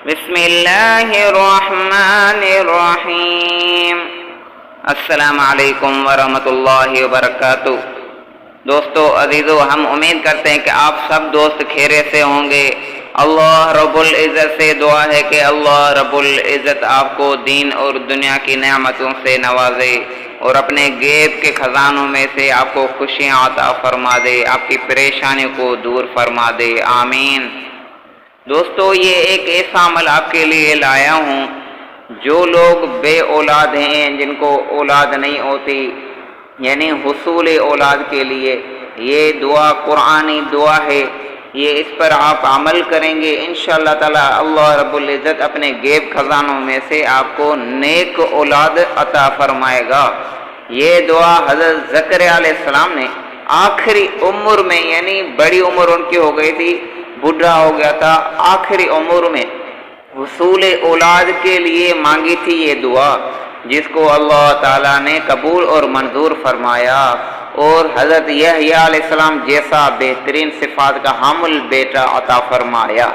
بسم اللہ الرحمن الرحیم۔ السلام علیکم ورحمۃ اللہ وبرکاتہ۔ دوستو عزیزو، ہم امید کرتے ہیں کہ آپ سب دوست خیریت سے ہوں گے۔ اللہ رب العزت سے دعا ہے کہ اللہ رب العزت آپ کو دین اور دنیا کی نعمتوں سے نوازے اور اپنے غیب کے خزانوں میں سے آپ کو خوشیاں عطا فرما دے، آپ کی پریشانیوں کو دور فرما دے، آمین۔ دوستو، یہ ایک ایسا عمل آپ کے لیے لایا ہوں، جو لوگ بے اولاد ہیں، جن کو اولاد نہیں ہوتی، یعنی حصول اولاد کے لیے یہ دعا قرآنی دعا ہے۔ یہ اس پر آپ عمل کریں گے انشاءاللہ تعالی اللہ رب العزت اپنے غیب خزانوں میں سے آپ کو نیک اولاد عطا فرمائے گا۔ یہ دعا حضرت زکریا علیہ السلام نے آخری عمر میں، یعنی بڑی عمر ان کی ہو گئی تھی، بوڑھا ہو گیا تھا، آخری عمر میں حصول اولاد کے لیے مانگی تھی یہ دعا، جس کو اللہ تعالیٰ نے قبول اور منظور فرمایا، اور حضرت یحییٰ علیہ السلام جیسا بہترین صفات کا حامل بیٹا عطا فرمایا۔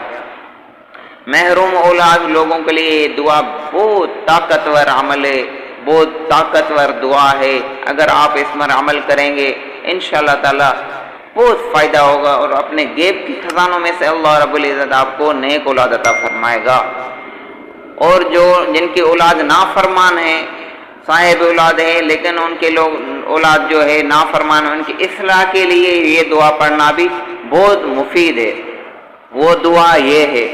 محروم اولاد لوگوں کے لیے یہ دعا بہت طاقتور عمل ہے، بہت طاقتور دعا ہے۔ اگر آپ اس پر عمل کریں گے انشاءاللہ تعالی بہت فائدہ ہوگا، اور اپنے غیب کی خزانوں میں سے اللہ رب العزت آپ کو نیک اولاد عطا فرمائے گا۔ اور جن کی اولاد نافرمان ہے، صاحب اولاد ہے لیکن ان کے اولاد جو ہے نافرمان ہے، ان کی اصلاح کے لیے یہ دعا پڑھنا بھی بہت مفید ہے۔ وہ دعا یہ ہے: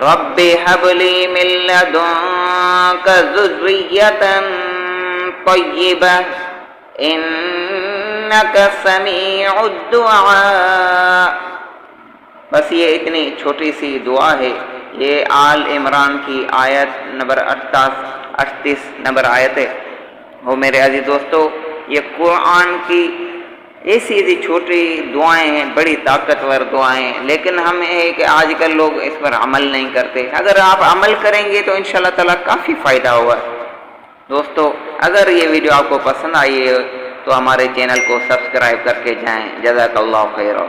رب ہب لی من لدنک ذریۃ طیبہ انک سمیع الدعاء۔ بس یہ اتنی چھوٹی سی دعا ہے۔ یہ آل عمران کی آیت نمبر 38 نمبر آیت ہے۔ وہ میرے عزیز دوستو، یہ قرآن کی ایسی چھوٹی دعائیں ہیں، بڑی طاقتور دعائیں ہیں، لیکن ہم ہے کہ آج کل لوگ اس پر عمل نہیں کرتے۔ اگر آپ عمل کریں گے تو انشاءاللہ تعالی کافی فائدہ ہوگا۔ دوستو، اگر یہ ویڈیو آپ کو پسند آئی ہے تو ہمارے چینل کو سبسکرائب کر کے جائیں۔ جزاک اللہ خیرا۔